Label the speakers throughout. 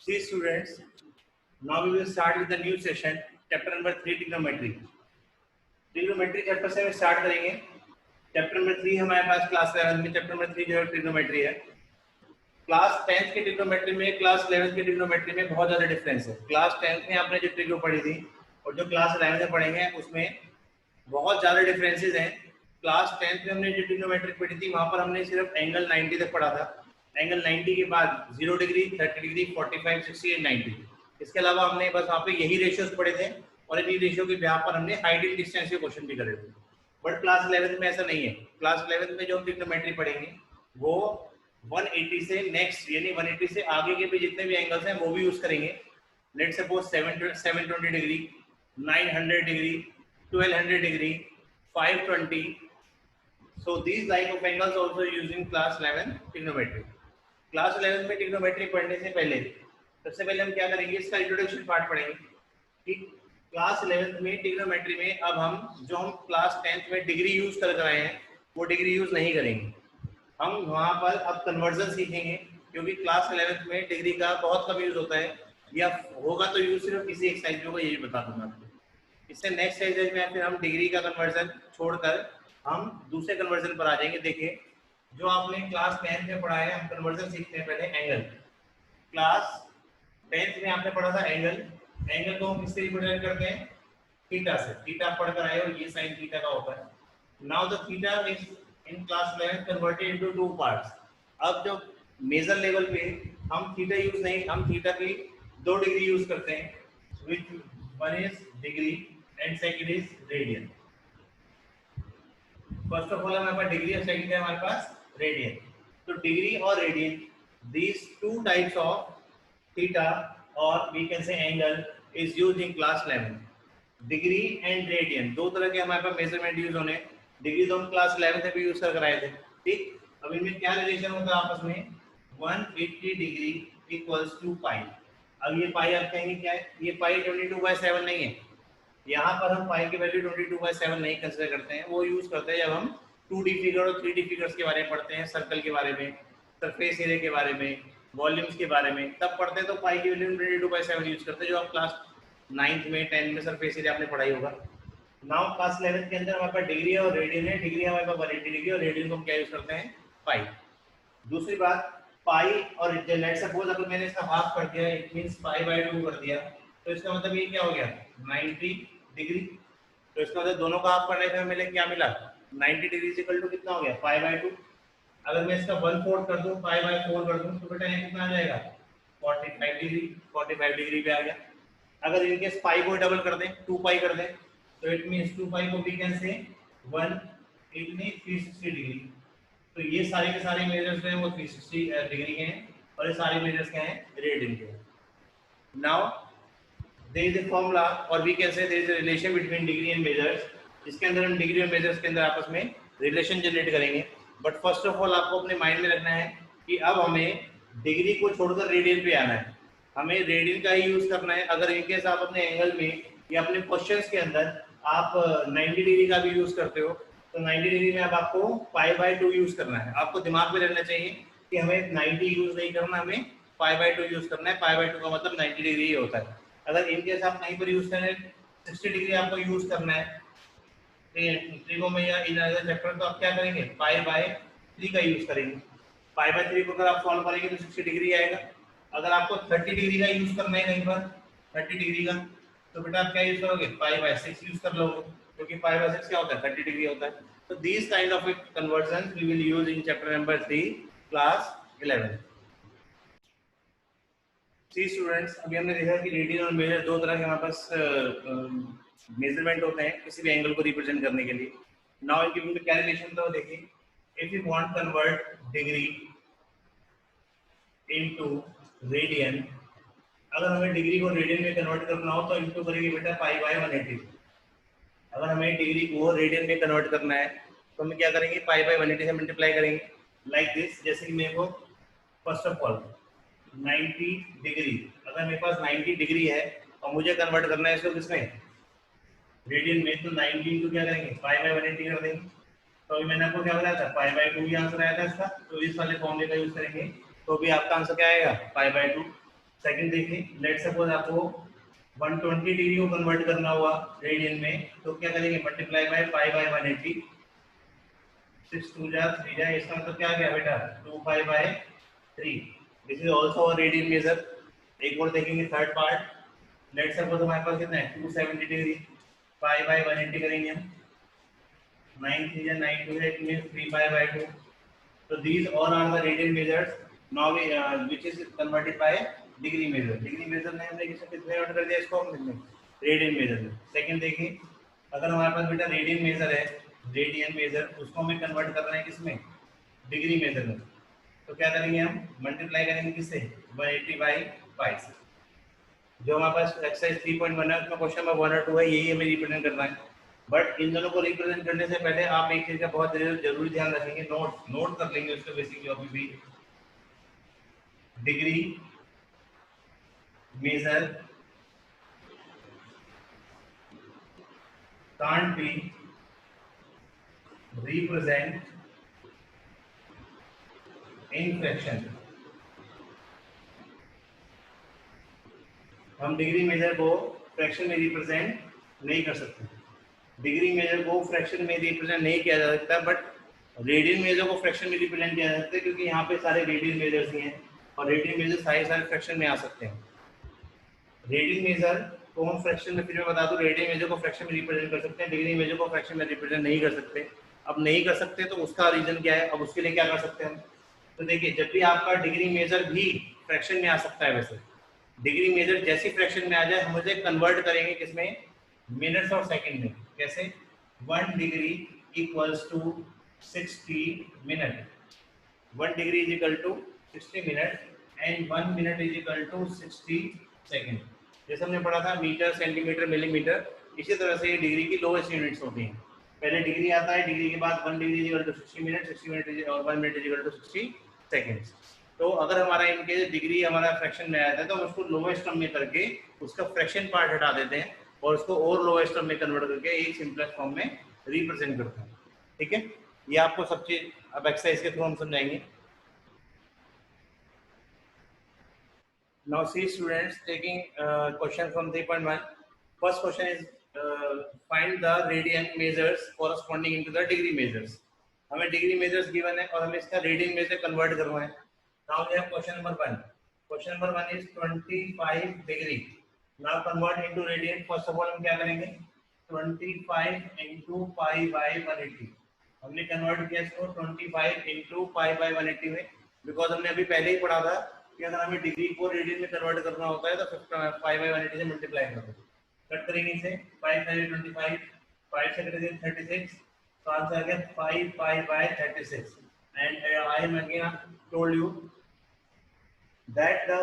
Speaker 1: See students, now we will start with the new session, chapter number 3 trigonometry. Trigonometry chapter से हम start करेंगे. Chapter number 3 हमारे पास class 11 में chapter number 3 जो है ट्रिग्नोमेट्री है. क्लास 10th की ट्रिग्नोमेट्री में क्लास 11th की ट्रिग्नोमेट्री में बहुत ज़्यादा डिफरेंस है. क्लास 10th में आपने जो ट्रिग्नो पढ़ी थी और जो क्लास 11 में पढ़ेंगे उसमें बहुत ज़्यादा डिफरेंसेस हैं. क्लास 10th में हमने जो ट्रिग्नोमेट्री पढ़ी थी वहाँ पर हमने सिर्फ एंगल 90 तक पढ़ा था. एंगल 90 के बाद 0 डिग्री, 30 डिग्री, 45, 60 एंड 90. इसके अलावा हमने बस वहाँ पे यही रेशियोज पढ़े थे और इन्हीं रेशियो के बिहाफ पर हमने हाइट एंड डिस्टेंस के क्वेश्चन भी करे थे. बट क्लास 11th में ऐसा नहीं है. क्लास 11th में जो हम ट्रिग्नोमेट्री पढ़ेंगे वो 180 से नेक्स्ट यानी 180 से आगे के भी जितने भी एंगल्स हैं वो भी यूज करेंगे. Let suppose 720 degree, 900 degree, 1200 degree, 520. So these type of angles also used in class 11 trigonometry. Class 11 में trigonometry पढ़ने से पहले सबसे पहले हम क्या करेंगे, इसका इंट्रोडक्शन पार्ट पढ़ेंगे कि क्लास 11th में trigonometry में अब हम जो हम क्लास 10th में डिग्री यूज कर रहे हैं वो डिग्री यूज नहीं करेंगे. हम वहाँ पर अब कन्वर्जन सीखेंगे क्योंकि क्लास 11th में डिग्री का बहुत कम यूज होता है या होगा तो यूज सिर्फ किसी एक साइज में होगा, ये भी बता दूंगा आपको. इससे नेक्स्ट एक्सरसाइज में फिर हम डिग्री का कन्वर्जन छोड़कर हम दूसरे कन्वर्जन पर आ जाएंगे. देखिए जो आपने क्लास 10th में पढ़ा है, हम कन्वर्जन सीखते हैं पहले एंगल. क्लास 10th में आपने पढ़ा था एंगल. एंगल को हम किससे रिप्रेजेंट करते हैं? थीटा से. थीटा पढ़कर आए हो, ये साइन थीटा का होता है. Now the theta is in class 11 converted into two parts. अब जो मेजर लेवल पे हम थीटा यूज नहीं, हम थीटा की 2 डिग्री यूज करते हैं. Which one is degree and second is radian. First of all हमारे पास डिग्री और सेकंड है हमारे पास रेडियन. तो डिग्री और radian, these two types of theta or we can say angle is used in class 11. Degree and radian दो तरह के हमारे पास मेजरमेंट यूज होने. डिग्री तो हम क्लास 11 में भी यूज कर कराए थे. ठीक, अब इनमें क्या रिलेशन होता है आपस में? 180 डिग्री इक्वल्स टू पाई. अब ये पाई आप कहेंगे क्या है? ये पाई 22/7 नहीं है. यहाँ पर हम पाई की वैल्यू 22/7 नहीं कंसिडर करते हैं. वो यूज करते हैं जब हम 2D फिगर और 3D फिगर्स के बारे में पढ़ते हैं, सर्कल के बारे में, सरफेस एरिया के बारे में, वॉल्यूम्स के बारे में, तब पढ़ते हैं तो पाई की वैल्यू 22/7 यूज करते हैं जो आप क्लास 9th में 10th में सरफेस एरिया आपने पढ़ाई होगा. नाउ क्लास 11th के अंदर हमारे पास डिग्री और रेडियन है. डिग्री हमारे पास 180 डिग्री और रेडियन को हम क्या यूज करते हैं? पाई. दूसरी बात, पाई और लेट सपोज अगर मैंने इसका हाफ कर दिया, इट मींस पाई/2 कर दिया, तो इसका मतलब ये क्या हो गया? 90 डिग्री. तो इसका मतलब दोनों का हाफ करने पे हमें क्या मिला? 90 डिग्री इक्वल टू कितना हो गया? पाई/2. अगर मैं इसका 1/4 कर दूं, पाई/4 कर दूं, तो बेटा ये कितना आ जाएगा? 45 डिग्री. 45 डिग्री पे आ गया. अगर इनके पाई को डबल कर दें, 2 पाई कर दें, तो इट मींस 2 पाई को we can say 1, it means 360 degree. तो ये सारे के सारे मेजर्स हैं वो 360 डिग्री के हैं और ये सारे मेजर्स क्या हैं? रेडियन के. Now there is a formula or we can say there is a relation between degree and measures, जिसके अंदर हम डिग्री और मेजर्स के अंदर आपस में रिलेशन जनरेट करेंगे. बट फर्स्ट ऑफ ऑल आपको अपने माइंड में रखना है कि अब हमें डिग्री को छोड़कर रेडियन पे आना है. हमें रेडियन का ही यूज करना है. अगर इनकेस आप अपने एंगल में या अपने क्वेश्चंस के अंदर आप 90 डिग्री का भी यूज करते हो तो 90 डिग्री में अब आपको पाई/2 यूज करना है. आपको दिमाग में रखना चाहिए कि हमें 90 यूज नहीं करना, हमें पाई/2 यूज करना है. पाई/2 का मतलब 90 डिग्री ही होता है. अगर इनकेस आप कहीं पर यूज करें 60 डिग्री आपको यूज करना है ट्रिगो में या इन अदर चैप्टर, तो आप क्या करेंगे? पाई/3 का यूज करेंगे. पाई/3 को अगर आप सॉल्व करेंगे तो 60 डिग्री आएगा. अगर आपको 30 डिग्री का यूज करना है कहीं पर 30 डिग्री का, तो बेटा आप क्या यूज करोगे? पाई/6 यूज कर लोगे क्योंकि पाई/6 क्या होता है? 30 डिग्री होता है. तो this kind of conversion we will use in chapter number 3 class 11. See students, अभी हमने देखा कि रेडियन और मेजर दो तरह के हमारे पास मेजरमेंट होते हैं किसी भी एंगल को रिप्रेजेंट करने के लिए. नाउ इनके बीच में क्या रिलेशन था वो देखिए. If you want convert degree into radian, अगर हमें डिग्री को रेडियन में कन्वर्ट करना हो तो इनटू करेंगे बेटा पाई/180. अगर हमें डिग्री को रेडियन में कन्वर्ट करना है तो हम क्या करेंगे? पाई/180 से मल्टीप्लाई करेंगे लाइक दिस. जैसे कि मेरे को फर्स्ट ऑफ ऑल 90 डिग्री, अगर मेरे पास 90 डिग्री है और मुझे कन्वर्ट करना है इसको किसमें? रेडियन में, तो 90 इंटू क्या करेंगे? पाई/180 कर देंगे. तो अभी मैंने आपको क्या बताया था? पाई/2 ही आंसर आया था इसका. तो इस वाले फॉर्मूले का यूज करेंगे तो भी आपका आंसर क्या आएगा? पाई/2. सेकंड देखिए, लेट सपोज आपको 120 डिग्री को कन्वर्ट करना हुआ रेडियन में, तो क्या करेंगे, मल्टीप्लाई बाय पाई बाय 180, 6 2 जा 3 जा, इसका मतलब क्या गया बेटा 2 पाई by 3। This is also a radian major. एक और देखेंगे थर्ड पार्ट, लेट सपोज हमारे पास कितना है 270 डिग्री, पाई बाय 180 करेंगे हम, 9 3 जा 9 2 जा, it means 3 pi by 2। So these all are the radian measures. Now we which is converted by degree measure. Degree measure ने हमने किसमें कितने कन्वर्ट कर दिया इसको हमने रेडियन मेजर में। सेकंड देखिए, अगर हमारे पास बेटा रेडियन मेजर है, रेडियन मेजर उसको हमें कन्वर्ट करना है किसमें, डिग्री मेजर में। तो क्या करेंगे हम, मल्टीप्लाई करेंगे किससे, 180 बाई 5 से। जो हमारे पास एक्सरसाइज 3.1 है उसमें क्वेश्चन नंबर 1 और 2 है, यही हमें रिप्रेजेंट करना है। बट इन दोनों को रिप्रेजेंट करने से पहले आप एक चीज का बहुत जरूरी ध्यान रखेंगे, नोट कर लेंगे उसको बेसिकली अभी भी। Degree measure can't be represent in fraction। हम डिग्री मेजर को फ्रैक्शन में रिप्रेजेंट नहीं कर सकते, डिग्री मेजर को फ्रैक्शन में रिप्रेजेंट नहीं किया जा सकता, बट रेडियन मेजर को फ्रैक्शन में रिप्रेजेंट किया जा सकता है, क्योंकि यहाँ पे सारे रेडियन मेजर्स ही हैं और रेडियन मेजर सारे फ्रैक्शन में आ सकते हैं। रेडियन मेजर को हम फ्रैक्शन में, फिर मैं बता दूं, रेडियन मेजर को फ्रैक्शन में रिप्रेजेंट कर सकते हैं, डिग्री मेजर को फ्रैक्शन में रिप्रेजेंट नहीं कर सकते। अब नहीं कर सकते तो उसका रीजन क्या है, अब उसके लिए क्या कर सकते हैं हम, तो देखिए जब भी आपका डिग्री मेजर भी फ्रैक्शन में आ सकता है, वैसे डिग्री मेजर जैसी फ्रैक्शन में आ जाए हम उसे कन्वर्ट करेंगे किसमें, मिनट्स और सेकंड में। कैसे, 1 degree equals to 60 minute, 1 degree is equal to 60 minute and 1 minute is equal to 60 second. जैसे हमने पढ़ा था मीटर सेंटीमीटर मिलीमीटर, इसी तरह से ये डिग्री की लोएस्ट यूनिट्स होती हैं। पहले डिग्री आता है, डिग्री के बाद 1 degree is equal to 60 minute, 60 minute और 1 minute is equal to 60 seconds. तो अगर हमारा इनके डिग्री हमारा फ्रैक्शन में आया था तो हम उसको लोएस्ट टर्म में करके उसका फ्रैक्शन पार्ट हटा देते हैं और उसको और लोएस्ट टर्म में कन्वर्ट करके एक सिंपलेस्ट फॉर्म में रिप्रेजेंट करते हैं। ठीक है, ये आपको सब चीज अब एक्सरसाइज के थ्रू हम समझाएंगे। Now see students, taking question from 3.1. First question is find the radian measures corresponding into the degree measures. हमें degree measures given है और हमें इसका radian measure convert करना है। Now we have question number 1. Question number 1 is 25 degree. Now convert into radian. First of all हम क्या करेंगे, 25 into pi by 180। हमने convert किया इसको 25 into pi by 180 में, because हमने अभी पहले ही पढ़ा था कि अगर हमें डिग्री को रेडियन में कन्वर्ट करना होता है तो 5 बाई 180 से मल्टीप्लाई करते हैं। कट करेंगे इसे, 5 से 25, 5 से कटेंगे 36, तो आंसर आ गया 5 pi bye 36। And I am again told you that the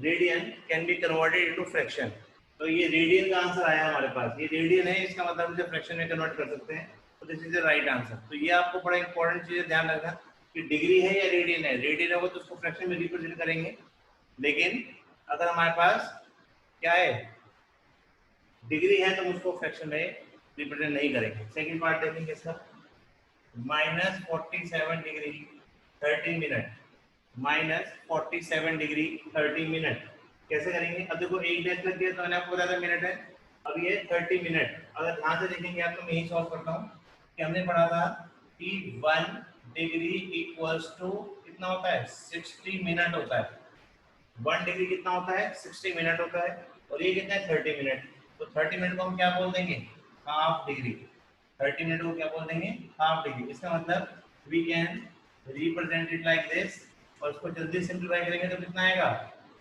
Speaker 1: radian can be converted into fraction. तो ये रेडियन का आंसर आया हमारे पास, ये रेडियन है, इसका मतलब इसे फ्रैक्शन में कन्वर्ट कर सकते हैं, तो this is the right answer. तो ये आपको बड़ा इंपॉर्टेंट चीज ध्यान रखना कि डिग्री है या रेडियन है, रेडियन है वो तो उसको फ्रैक्शन में रिप्रेजेंट करेंगे, लेकिन अगर हमारे पास क्या है डिग्री है तो उसको फ्रैक्शन में रिप्रेजेंट नहीं करेंगे। सेकंड पार्ट देखेंगे इसका, -47 डिग्री 30 मिनट, -47 डिग्री 30 मिनट कैसे करेंगे। अब देखो एक डेज लग गया तो मैंने आपको बताया था मिनट है, अब ये 30 मिनट। अगर ध्यान से देखेंगे आप तो मैं यही सॉल्व करता हूँ कि हमने पढ़ा था कि 1 डिग्री इक्वल्स टू कितना होता है, 60 मिनट होता है। 1 डिग्री कितना होता है, 60 मिनट होता है, और ये कितना है 30 मिनट। तो 30 मिनट को हम क्या बोल देंगे, हाफ डिग्री। 30 मिनट को क्या बोल देंगे, हाफ डिग्री। इसका मतलब we can represent it like this, और उसको जल्दी सिंप्लीफाई करेंगे तो कितना आएगा,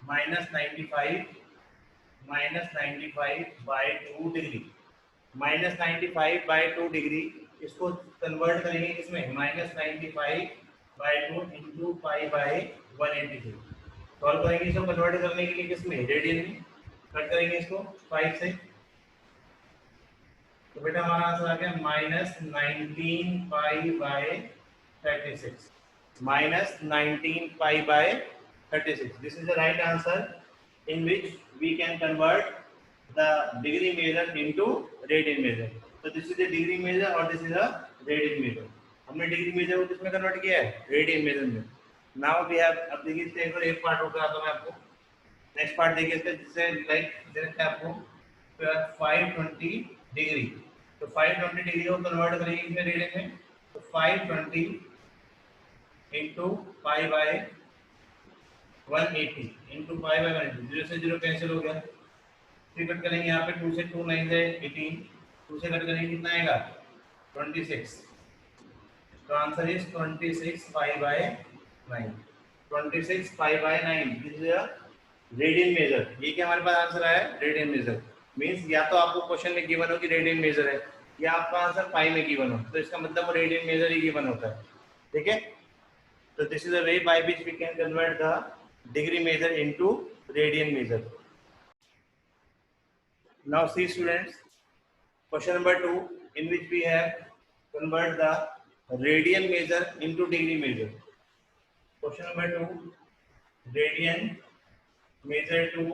Speaker 1: -95 बाय 2 डिग्री। -95 बाय 2 डिग्री, इसको कन्वर्ट करेंगे इसमें -95 by 2 into pi by 180। Solve करेंगे इसको कन्वर्ट करने के लिए किसमें, रेडियन में। कट करेंगे इसको 5 से, तो बेटा हमारा आंसर आ गया -19 pi by 36, -19 pi by 36। This is the right answer in which we can convert the degree measure into radian measure. So this is the degree measure और this is a radian measure. हमने degree measure को किसमें convert किया है, radian measure में। Now we have, अब देखिए इसका एक पार्ट होगा तो मैं आपको नेक्स्ट पार्ट देखिए इसका, जिससे लाइक दे रखा है आपको 520 डिग्री। तो 520 डिग्री को कन्वर्ट करेंगे इसमें रेडियन में, तो 520 into pi by 180 into pi by 180, 0 से 0 कैंसिल हो गया। 3 कट करेंगे यहाँ पे, 2 से 2 9 से 18, 2 से कट करेंगे कितना आएगा 26। तो answer is 26 pi by 9, 26 pi by 9 this is a radian major. ये क्या हमारे पास आंसर आया है, रेडियन मेजर। मींस या तो आपको क्वेश्चन में गिवन हो कि रेडियन मेजर है, या आपका आंसर पाई में गिवन हो, तो इसका मतलब रेडियन मेजर ही गिवन होता है। ठीक है, तो this is a way by which we can convert the degree measure into radian measure. Now see students, question number 2 in which we have convert the radian measure into degree measure. Question number 2, radian measure to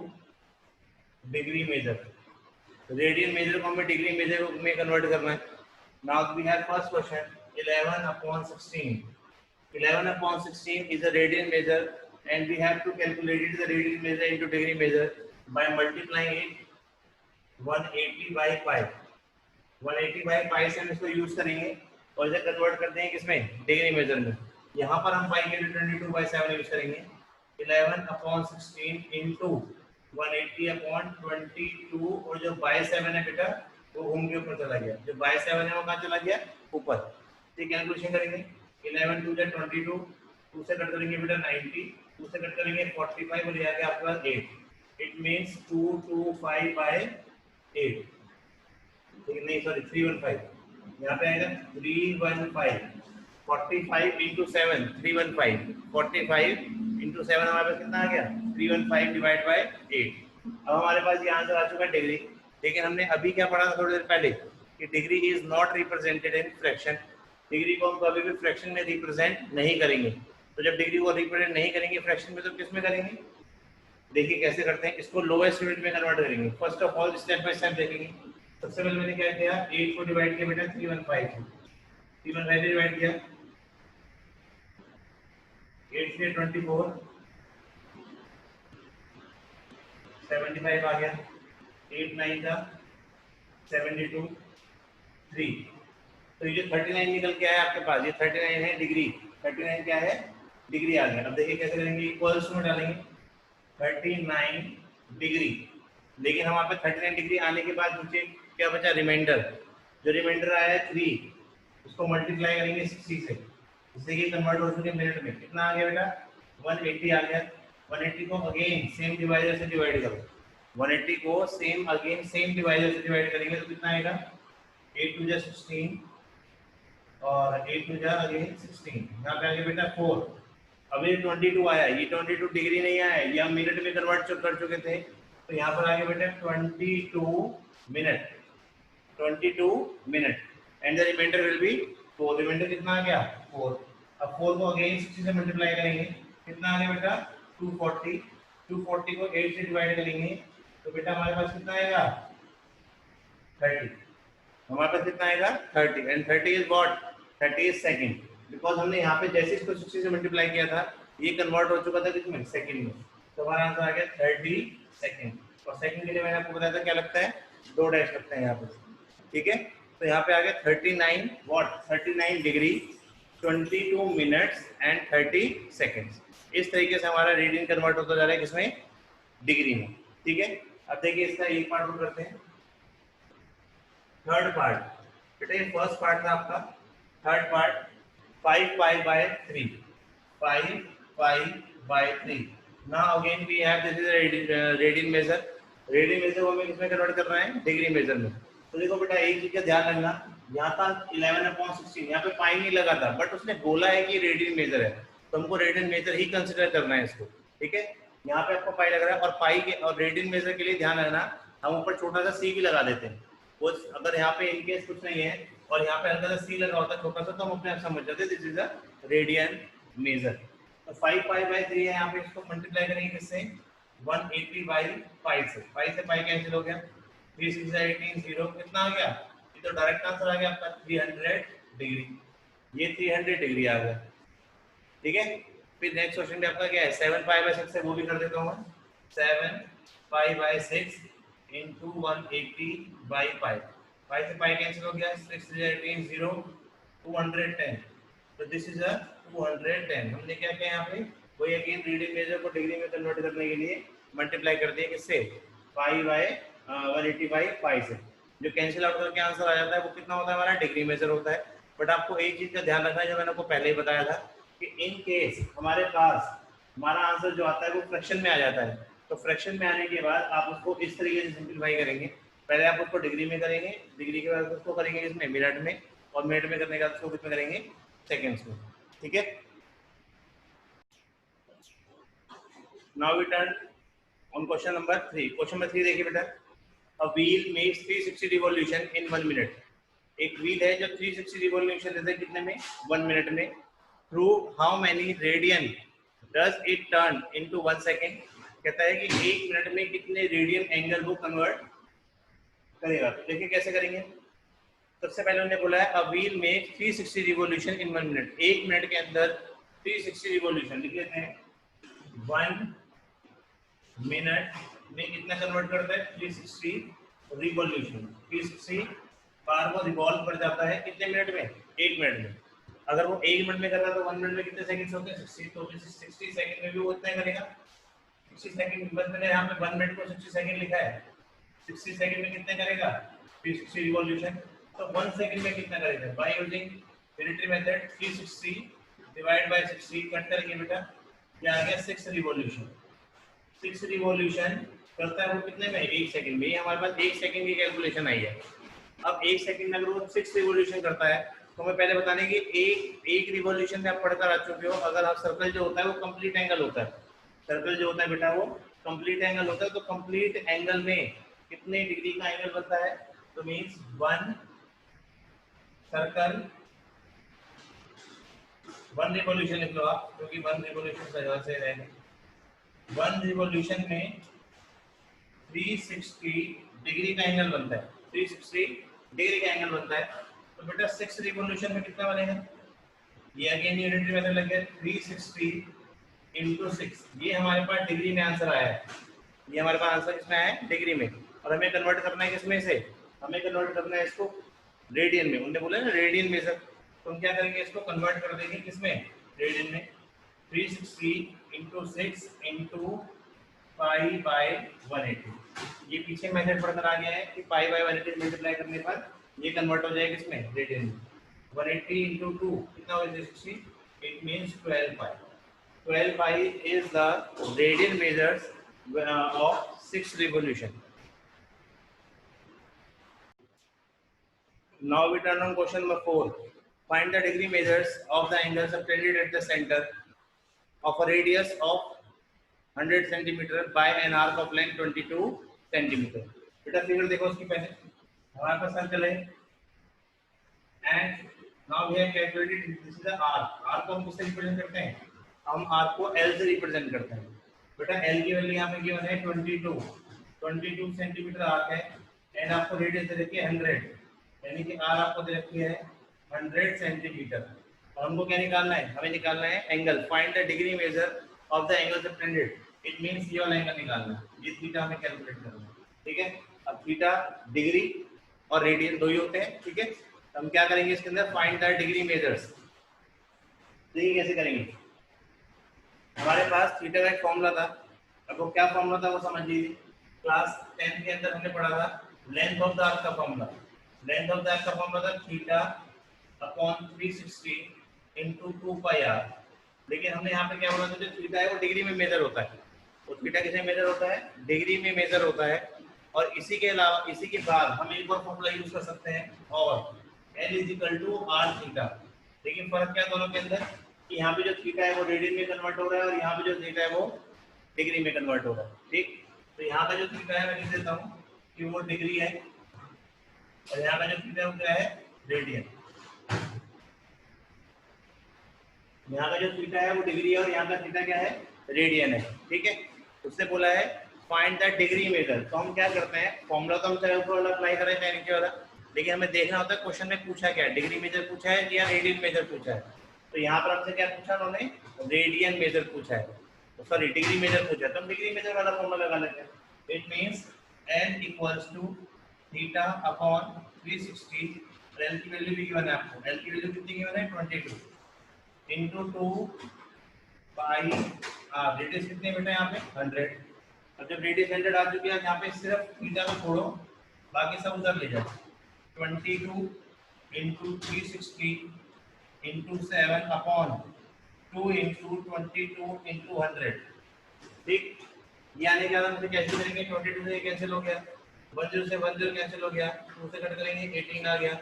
Speaker 1: degree measure. Radian measure को हमें degree measure में convert करना है. Now we have first question 11/16. 11/16 is a radian measure and we have to calculate the radian measure into degree measure by multiplying it 180 by pi. 180 by pi से हम इसको use करेंगे और इसे convert करते हैं किसमें, डिग्री मेजर में। यहाँ पर हम पाई के लिए 22/7 यूज करेंगे। 11/16 इंटू 180/22, और जो बाय 7 है बेटा वो घूम के ऊपर चला गया, जो बाय 7 है वो कहाँ चला गया, ऊपर। ठीक, कैलकुलेशन करेंगे 11 2 22, 2 से कट करेंगे बेटा 90, 2 से कट करेंगे 45 और यहाँ के आपके पास 8। It means 225/8। नहीं सॉरी 315, यहाँ पे आएगा 315। 45 इंटू 7 315, 45 इंटू 7 हमारे पास कितना आ गया 315 डिवाइड बाय 8। अब हमारे पास ये आंसर आ चुका है डिग्री। लेकिन हमने अभी क्या पढ़ा था थोड़ी देर पहले कि degree is not represented in fraction. Degree को हम कभी भी फ्रैक्शन में रिप्रेजेंट नहीं करेंगे। तो जब डिग्री को रिप्रेजेंट नहीं करेंगे फ्रैक्शन में, तो किस में करेंगे, देखिए कैसे करते हैं, इसको लोएस्ट यूनिट में कन्वर्ट करेंगे। First of all step by step देखेंगे। सबसे पहले मैंने क्या किया, 8 को डिवाइड किया बेटा 315 से, 315 से डिवाइड किया, 8 से 24, 75 आ गया, 8 9 का 72, 3। तो ये जो 39 निकल के आया आपके पास, ये 39 है डिग्री। 39 क्या है, डिग्री आ गया। अब देखिए कैसे करेंगे, इक्वल्स में डालेंगे 39 डिग्री। लेकिन हमारे पास 39 डिग्री आने के बाद नीचे क्या बचा, रिमाइंडर। जो रिमाइंडर आया है 3, उसको मल्टीप्लाई करेंगे 60 से, जिससे कि कन्वर्ट हो चुके मिनट में। कितना आ गया बेटा 180 आ गया। 180 को अगेन सेम डिवाइडर से डिवाइड करो, 180 को सेम अगेन सेम डिवाइडर से डिवाइड करेंगे तो कितना आएगा 8 2 16 और 8 2 अगेन 16। यहाँ पे आगे बेटा 4। अब ये 22 आया, ये 22 डिग्री नहीं आया, ये हम मिनट में कन्वर्ट कर चुके थे। तो यहाँ पर आगे बेटा 22 minute, 22 minute and the remainder will be 4। Remainder कितना आ गया 4। अब 4 को अगेन 60 से मल्टीप्लाई करेंगे, कितना आ गया बेटा 240। 240 को 8 से डिवाइड करेंगे तो बेटा हमारे पास कितना आएगा 30। हमारे पास कितना आएगा 30 and 30 is what, 30 is second. Because हमने यहाँ पे जैसे इसको 60 से मल्टीप्लाई किया था ये कन्वर्ट हो चुका था किसमें, सेकंड में। तो हमारा आंसर आ गया 30 सेकंड। और सेकंड के लिए मैंने आपको बताया था क्या लगता है, 2 डैश लगता है यहाँ पे। ठीक है, तो यहाँ पे आ गया 39 what, 39 degree 22 minutes and 30 seconds. इस तरीके से हमारा रेडियन कन्वर्ट होता जा रहा है किसमें, डिग्री में। ठीक है, अब देखिए इसका एक पार्ट और करते हैं, थर्ड पार्ट। बेटा ये फर्स्ट पार्ट था आपका, third part 5 pi by 3, 5 pi by 3। Now again we have this is radian measure. Radian measure को हमें किसमें कन्वर्ट करना है, डिग्री मेजर में। तो देखो बेटा एक चीज का ध्यान रखना, यहाँ था 11/16, यहाँ पे पाई नहीं लगा था, बट उसने बोला है कि रेडियन मेजर है, तो हमको रेडियन मेजर ही कंसिडर करना है इसको। ठीक है, यहाँ पे आपको पाई लग रहा है, और पाई के और रेडियन मेजर के लिए ध्यान रखना हम ऊपर छोटा सा सी भी लगा देते हैं। वो अगर यहाँ पे इनकेस कुछ नहीं है और यहाँ पे हल्का सा सी लगा होता है छोटा सा, तो हम अपने आप समझ जाते this is a radian major. तो 5 पाई बाय 3 है, यहाँ पे इसको मल्टीप्लाई करेंगे किससे, 180 बाई 5 से, 5 से पाई कैंसिल हो गया, 3 6 18 0, कितना आ गया, ये तो डायरेक्ट आंसर आ गया आपका 300 डिग्री। ये 300 डिग्री आ गया। ठीक है, फिर नेक्स्ट क्वेश्चन पे आपका क्या है, 7 पाई बाय 6 है, वो भी कर देता हूँ मैं। 7 पाई बाई 6 इंटू 180/5। 5 से पाई कैंसिल हो गया, 6 18 0 210। तो दिस इज अ 210। हमने क्या किया यहाँ पे, वही अगेन रीडिंग मेजर को डिग्री में कन्वर्ट करने के लिए मल्टीप्लाई कर दिया किससे, पाई बाय 180/5 से। जो कैंसिल आउट करके आंसर आ जाता है वो कितना होता है हमारा, डिग्री मेजर होता है। बट आपको एक चीज का ध्यान रखना है, जो मैंने आपको पहले ही बताया था कि इन केस हमारे पास हमारा आंसर जो आता है वो फ्रैक्शन में आ जाता है, तो फ्रैक्शन में आने के बाद आप उसको इस तरीके से सिंप्लीफाई करेंगे। पहले आप उसको डिग्री में करेंगे, डिग्री के बाद उसको करेंगे इसमें मिनट में, और मिनट में करने के बाद उसको कितने करेंगे, सेकेंड्स में। ठीक है, now we turn on question number 3। Question number 3 देखिए बेटा, a wheel makes 360 revolution in 1 minute। एक व्हील है जो 360 रिवॉल्यूशन देता है कितने में, 1 मिनट में। Through how many radian does it turn into 1 second. कहता है कि 1 मिनट में कितने रेडियन एंगल वो कन्वर्ट करेगा। तो देखिए कैसे करेंगे। सबसे पहले उन्होंने बोला है a wheel make 360 revolution in 1 minute. 1 minute के अंदर 360 रिवॉल्यूशन लिख लेते हैं। 1 मिनट में कितना कन्वर्ट करता है, 360 रिवॉल्यूशन। 360 बार वो रिवॉल्व कर जाता है कितने मिनट में, 1 मिनट में। अगर वो 1 मिनट में कर रहा है तो 1 मिनट में कितने सेकंड्स होते हैं, 60। तो 60 सेकंड में भी वो इतना करेगा। 60 सेकंड, बस मैंने यहाँ पे 1 मिनट को 60 सेकंड लिखा है। 60 सेकंड में कितने करेगा, 360 रिवॉल्यूशन। तो 1 सेकंड में कितना करेगा, by using unitary method 360 divide by 60 cut करेंगे बेटा, ये आ गया 6 रिवॉल्यूशन। 6 रिवॉल्यूशन करता है वो कितने में, 1 सेकंड में। ये हमारे पास 1 सेकंड की कैलकुलेशन आई है। अब 1 सेकंड में अगर वो 6 रिवॉल्यूशन करता है तो हमें पहले बताने की एक रिवॉल्यूशन में आप पढ़कर आ चुके हो, अगर आप सर्कल जो होता है वो कंप्लीट एंगल होता है। सर्कल जो होता है बेटा वो कंप्लीट एंगल होता है। तो कंप्लीट एंगल में कितने डिग्री का एंगल बनता है, तो मींस 1 सर्कल 1 रिवॉल्यूशन लिख लो आप, क्योंकि 1 रिवॉल्यूशन से रहेगा। 1 रिवॉल्यूशन में 360 डिग्री का एंगल बनता है। 360 डिग्री का एंगल बनता है। तो बेटा 6 रिवॉल्यूशन में कितना बनेगा, ये अगेन यूनिटरी मेथड लग गया, 360 इंटू 6। ये हमारे पास डिग्री में आंसर आया है। ये हमारे पास आंसर किसमें आया है, डिग्री में। और हमें कन्वर्ट करना है किसमें से, हमें कन्वर्ट करना है इसको रेडियन में। उन्होंने बोला ना रेडियन मेजर, तो हम क्या करेंगे, इसको कन्वर्ट कर देंगे किसमें, रेडियन में। 360 इंटू 6 इंटू पाई बाय 180। ये पीछे मेथड पढ़कर आ गया है कि पाई बाय 180 मल्टीप्लाई करने पर ये कन्वर्ट हो जाएगा किसमें, रेडियन में। 180 इंटू 2 कितना हो जाएगा, 60। It means 12 pi. 12 pi is the radian measures of 6 revolution. Now we turn on question number 4. Find the degree measures of the angles subtended at the center of a radius of 100 centimeter by an arc of length 22 centimeter. बेटा figure देखो उसकी, पहले हमारे पास circle है and now we have calculated this is the arc। arc को हम किससे represent करते हैं, हम arc को L से रिप्रेजेंट करते हैं। बेटा L की वैल्यू यहाँ पे गिवन है 22 सेंटीमीटर आर्क है, एंड आपको रेडियस दे रखी है 100, यानी कि R आपको दे रखी है 100 सेंटीमीटर। और हमको क्या निकालना है, हमें निकालना है angle. Find the degree measure of the angle subtended. It means ये वाला एंगल निकालना है, ये थीटा हमें कैलकुलेट करना है। ठीक है, अब थीटा डिग्री और रेडियन दो ही होते हैं। ठीक है, हम क्या करेंगे इसके अंदर, फाइंड द डिग्री मेजर्स। देखिए कैसे करेंगे। हमारे पास थीटा का एक फॉर्मूला था, अब वो क्या फॉर्मूला था वो समझ लीजिए। क्लास 10 के अंदर हमने पढ़ा था लेंथ ऑफ द आर्क का formula. Length of the arc का फॉर्मूला था theta upon 360 into 2 pi r. लेकिन हमने यहाँ पे क्या बोला था, जो थीटा है वो डिग्री में मेजर होता है। वो थीटा किसमें मेजर होता है, डिग्री में मेजर होता है। और इसी के अलावा, इसी के बाद हम एक और फॉर्मूला यूज कर सकते हैं, और L is equal to r theta. लेकिन फर्क क्या दोनों के अंदर, कि यहाँ पे जो थीटा है वो रेडियन में कन्वर्ट हो रहा है, और यहाँ पे जो थीटा है वो डिग्री में कन्वर्ट हो रहा है। ठीक, तो यहाँ का जो थीटा है मैं लिख देता हूँ कि वो डिग्री है, और यहाँ का जो थीटा है वो क्या है, रेडियन। यहाँ का जो थीटा है वो डिग्री है, और यहाँ का थीटा क्या है, रेडियन है। ठीक है, उससे बोला है फाइंड द डिग्री मेजर। तो हम क्या करते हैं, फॉर्मूला तो हम चाहे ऊपर वाला अप्लाई करें चाहे नीचे वाला, लेकिन हमें देखना होता है क्वेश्चन में पूछा क्या है, डिग्री मेजर पूछा है या रेडियन मेजर पूछा है। तो यहाँ पर हमसे क्या पूछा उन्होंने, रेडियन मेजर पूछा है। सॉरी डिग्री मेजर पूछा तो हम डिग्री मेजर वाला फॉर्मूला लगा लेते हैं. It means n equals to theta upon 360. l की वैल्यू भी गिवन है आपको. l की वैल्यू कितनी गिवन है 22 इनटू 2 पाई r. रेडियस कितनी है बेटा यहाँ पे 100. अब जब रेडियस 100 आ चुकी है यहाँ पे सिर्फ थीटा को छोड़ो बाकी सब उधर ले जाओ. 22 into 360 into 7 upon 2 into 22 into 100. ठीक, ये आने के बाद हम इसे कैंसिल करेंगे. 22 से कैंसिल हो गया, 10 से 10 कैंसिल हो गया, 2 से कट करेंगे 18 आ गया,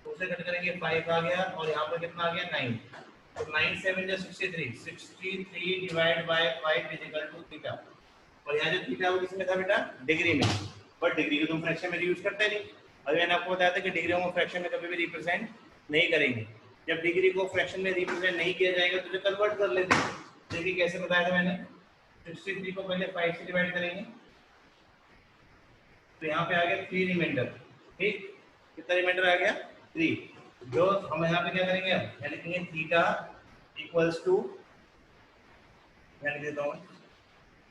Speaker 1: 2 से कट करेंगे 5 आ गया और यहाँ पर कितना आ गया 9. तो 9 7 जो 63 divide by 5 is equal to theta. और यहाँ जो थीटा वो किसमें था बेटा डिग्री में. बट डिग्री को तुम फ्रैक्शन में यूज करते नहीं. अभी मैंने आपको बताया था कि डिग्री को फ्रैक्शन में कभी भी रिप्रेजेंट नहीं करेंगे. जब डिग्री को फ्रैक्शन में रिप्रेजेंट नहीं किया जाएगा तो जो कन्वर्ट कर लेते हैं. देखिए कैसे बताया था मैंने. 63 को पहले 5 से डिवाइड करेंगे तो यहाँ पे आ गया 3 रिमाइंडर. ठीक, कितना रिमाइंडर आ गया 3. जो हम यहाँ पे क्या करेंगे यहाँ लिखेंगे थीटा इक्वल्स टू, यहाँ लिख देता हूँ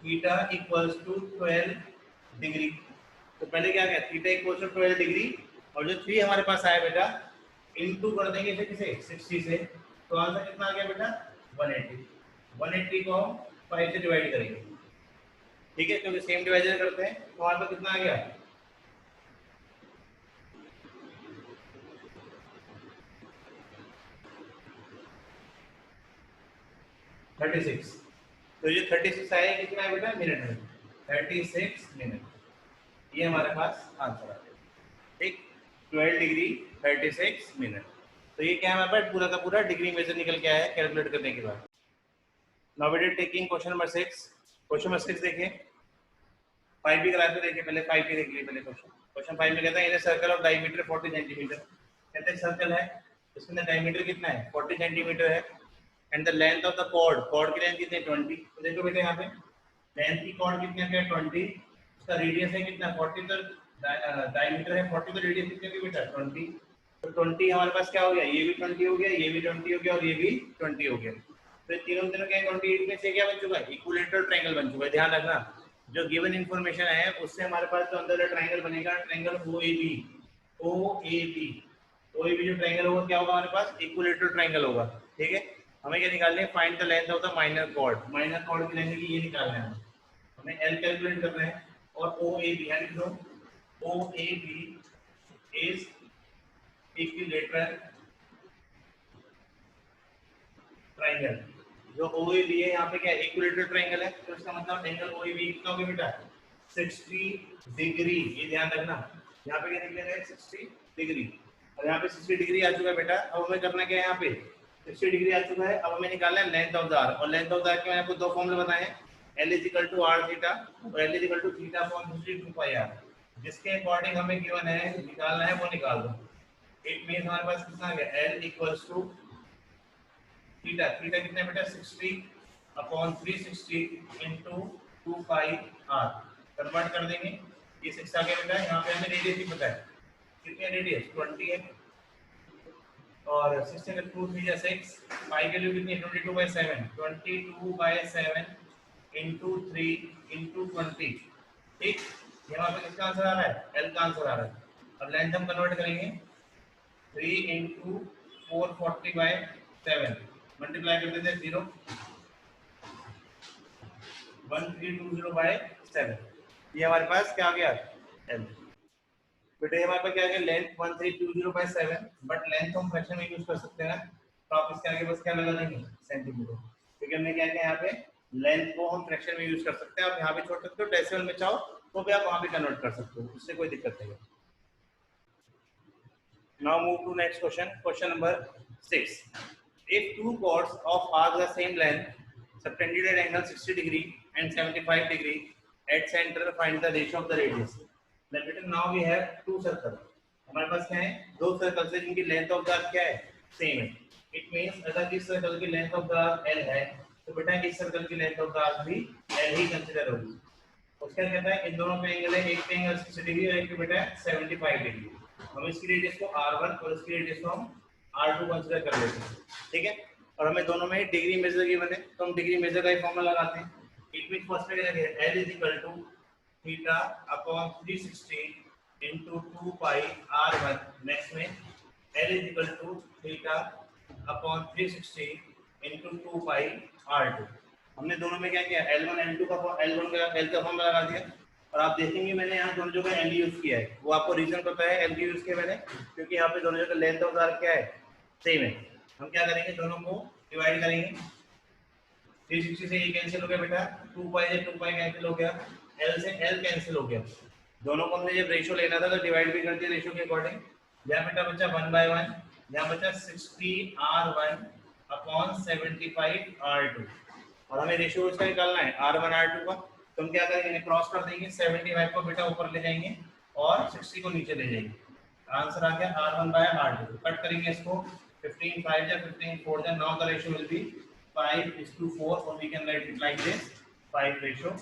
Speaker 1: थीटा इक्वल्स टू 12 डिग्री. तो पहले क्या गया थीटा इक्वल्स टू 12 डिग्री और जो 3 हमारे पास आया बेटा इनटू कर देंगे इसे किसे 60 से. तो आंसर कितना आ गया बेटा 180. 180 को हम 5 से डिवाइड करेंगे. ठीक है, क्योंकि सेम डिवाइजर करते हैं तो हमारे पास कितना आ गया 36. तो ये 36 आया कितना है बेटा मिनट में 36 मिनट. ये हमारे पास आंसर आ गया. ठीक, 12 डिग्री 36 मिनट. तो ये क्या है हमारे पास पूरा का पूरा डिग्री मेजर निकल के आया है कैलकुलेट करने के बाद. Now we are taking question number 6. Question number 6 देखिए. 5 भी क्लास में देखिए, पहले 5 भी देख लीजिए. पहले क्वेश्चन 5 में कहता है in a circle of diameter 40 centimetre. कहते हैं सर्कल है इसके अंदर डायमीटर कितना है 40 सेंटीमीटर है and the length of the chord की लेंथ कितनी है 20. तो देखो बेटा यहाँ पे लेंथ की कॉर्ड कितनी है 20. उसका रेडियस है कितना 40. तो डायमीटर है 40 तो रेडियस कितनी होगी बेटा 20. तो 20 हमारे पास क्या हो गया ये भी 20 हो गया, ये भी 20 हो गया और ये भी 20 हो गया. तो तीनों क्या 28 में से क्या बन चुका है इक्विलेटरल ट्रायंगल बन चुका है. ध्यान रखना जो गिवन इन्फॉर्मेशन है उससे हमारे पास जो अंदर ट्रायंगल बनेगा ट्रायंगल OAB जो ट्रायंगल होगा क्या होगा हमारे पास इक्विलेटरल ट्रायंगल होगा. ठीक है, हमें क्या निकालना है find the length of the minor cord. Minor cord की लेंथ ये निकालना है. हमें L कैलकुलेट करना है और OAB यानी जो OAB इज इक्विलेटरल ट्रायंगल. जो OAB है यहाँ पे क्या इक्विलेटरल ट्रायंगल है तो इसका मतलब एंगल OAB कितना होगा बेटा 60 डिग्री. ये ध्यान रखना यहाँ पे क्या निकलेगा 60 डिग्री और यहाँ पे 60 डिग्री आ चुका है बेटा. अब हमें करना क्या है यहाँ पे 60 डिग्री आ चुका है. अब हमें निकालना है लेंथ ऑफ द आर्क और लेंथ ऑफ द आर्क के मैंने आपको दो फॉर्मूले बताए हैं. L is equal to r theta और L is equal to theta upon 2 pi r. जिसके अकॉर्डिंग हमें गिवन है निकालना है वो निकाल दो. इट मींस हमारे पास कितना आ गया L equals to theta. Theta कितना है बेटा 60 upon 360 into 2 pi r. Convert कर देंगे ये 6 आ गया बेटा. यहाँ पे हमें रेडियस भी पता है कितनी है रेडियस 20 है और 6 में 2 3 6 पाई की वैल्यू कितनी है 22/7. 22/7 इनटू 3 इनटू 20. ठीक, ये हमारे पास किसका आंसर आ रहा है L का आंसर आ रहा है. अब लेंथ हम कन्वर्ट करेंगे 3 इनटू 440/7 मल्टीप्लाई कर देते हैं 0 1320/7. ये हमारे पास क्या आ गया L. बेटे हमारे पास क्या आ गया लेंथ 1320/7 बट लेंथ हम फ्रैक्शन में यूज कर सकते हैं ना. तो आप इसके आगे बस क्या लगा देंगे सेंटीमीटर. क्योंकि हमने क्या किया यहाँ पे लेंथ को हम फ्रैक्शन में यूज कर सकते हैं. आप यहाँ भी छोड़ सकते हो डेसिमल में चाहो तो भी आप वहां भी कन्वर्ट कर सकते हो, उससे कोई दिक्कत नहीं है. Now move to next question. Question number 6. If two chords of arc the same length subtended at angle 60 degree and 75 degree at center find the ratio of the radius. Now we have two circles. हमारे पास क्या है दो circles हैं जिनकी length of the arc क्या है same है. It means अगर इस सर्कल की length of the arc L है तो बेटा इस सर्कल की लेंथ ऑफ द आर्क भी L ही कंसीडर होगी. उसका कहता है इन दोनों पे एंगल है, एक पे एंगल 60 डिग्री और एक पे बेटा 75 डिग्री. हम इसकी रेडियस को R1 और इसकी रेडियस को हम R2 कंसीडर कर लेते हैं. ठीक है, और हमें दोनों में डिग्री मेजर गिवन है तो हम डिग्री मेजर का ही फॉर्मूला लगाते हैं. इट मींस फर्स्ट में क्या है, L is equal to theta upon 360 into 2 pi r1। Next में L is equal to theta upon 360 into 2 pi r2। हमने दोनों में क्या किया, L1 L2 का L1 का L का फॉर्मूला लगा दिया। और आप देखेंगे मैंने यहाँ दोनों जगह L यूज किया है, वो आपको रीजन पता है L यूज किया मैंने, क्योंकि यहाँ पे दोनों जगह लेंथ ऑफ आर्क क्या है, सेम है। हम क्या करेंगे, दोनों को डिवाइड करेंगे। 360 से ये कैंसिल हो गया बेटा, 2 पाई से 2 पाई कैंसिल हो गया, L से L कैंसिल हो गया। दोनों को हमने जब रेशियो लेना था तो डिवाइड भी कर दिया रेशियो के अकॉर्डिंग। यहाँ बेटा बचा 1/1, यहाँ बचा 60r1 अपॉन 75r2। और हमें रेशियो इसका निकालना है r1 r2 का। तो हम क्या करेंगे, क्रॉस कर देंगे, 75 को बेटा ऊपर ले जाएंगे और 60 को नीचे ले जाएंगे। आंसर आ गया r1/r2। कट करेंगे इसको, 15 5 या 15 4 या, now the ratio will be 5:4, or we can write it like this, 5:4.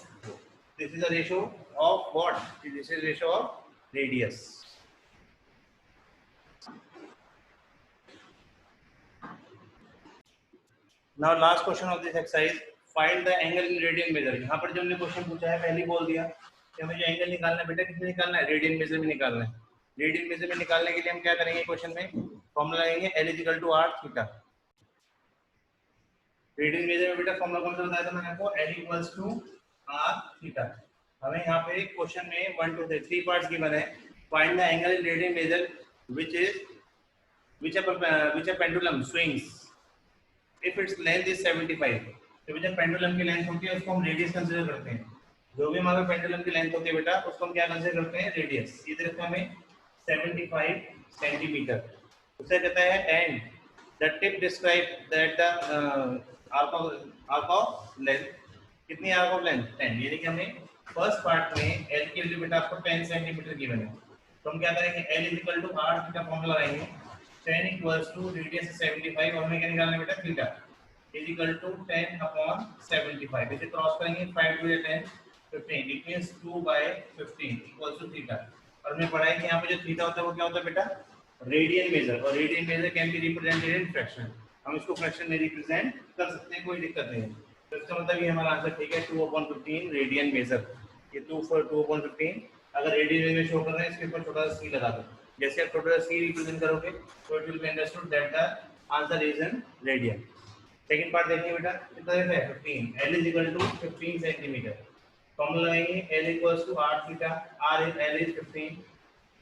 Speaker 1: This is a ratio of what? This is ratio of radius. Now last question of this exercise, find the angle in radian measure। यहाँ पर जो हमने question पूछा है पहले बोल दिया कि हमें जो एंगल निकालना है बेटा, किसमें निकालना है, रेडियन मेजर में निकालना है। रेडियन मेजर में निकालने के लिए हम क्या करेंगे, क्वेश्चन में फॉर्मूला लगाएंगे L is equal to r theta. Radian measure में बेटा फॉर्मूला कौन सा बताया था मैंने आपको, L equals to r theta. हमें यहाँ पे क्वेश्चन में 1 2 3 पार्ट्स गिवन है। Find the angle in radian measure which a pendulum swings if its length is 75। तो जब पेंडुलम की लेंथ होती है उसको हम रेडियस कंसीडर करते हैं। जो भी हमारे पेंडुलम की लेंथ होती है बेटा उसको हम क्या कंसीडर करते हैं, रेडियस। ये देखो हमें 75 सेंटीमीटर। उससे कहता है and the tip describe that the arc of length. कितनी आर्क ऑफ लेंथ, 10। यानी कि हमें फर्स्ट पार्ट में L की वैल्यू बेटा आपको 10 सेंटीमीटर गिवन है। तो हम क्या करेंगे, L is equal to r theta formula लगाएंगे, 10 इक्वल्स टू रेडियस 75 और हमें क्या निकालना है बेटा, theta is equal to 10 upon 75। इसे क्रॉस करेंगे, 5 2 10 15, it means 2/15 equals to theta. और हमने पढ़ा है कि यहाँ पे जो थीटा होता है वो क्या होता है बेटा, रेडियन मेजर। और radian major can be represented in fraction. हम इसको फ्रैक्शन में रिप्रेजेंट कर सकते हैं, कोई दिक्कत नहीं है। तो इसका मतलब ये हमारा आंसर ठीक है, 2/15 रेडियन मेजर। ये 2/15 अगर रेडियन में शो कर रहे हैं, इसके ऊपर छोटा सा सी लगा दो। जैसे आप छोटा सा सी रिप्रेजेंट करोगे तो it will be understood that the answer is in radian. Second part देखिए बेटा, कितना है 15। L is equal to 15 centimetre. Formula लगाएंगे L equals to r theta. L is 15,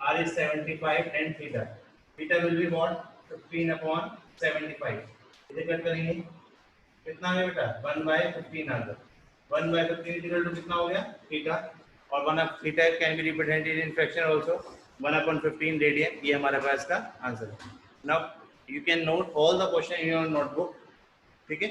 Speaker 1: r is 75 and theta। theta will be what, 15 upon 75। इसे cut करेंगे, कितना है बेटा, 1/15 आ गया। 1/15 इक्वल टू कितना हो गया, थीटा। और 1 of theta can be represented in fraction also, 1/15 radian. ये हमारे पास का आंसर है। Now you can note all the question in your notebook, ठीक है।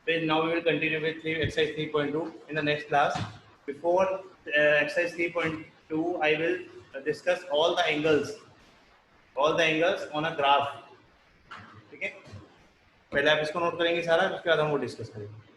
Speaker 1: फिर now we will continue with exercise 3.2 in the next class. Before exercise 3.2 I will discuss all the angles on a graph, ठीक है। पहले आप इसको note करेंगे सारा, उसके बाद हम वो डिस्कस करेंगे।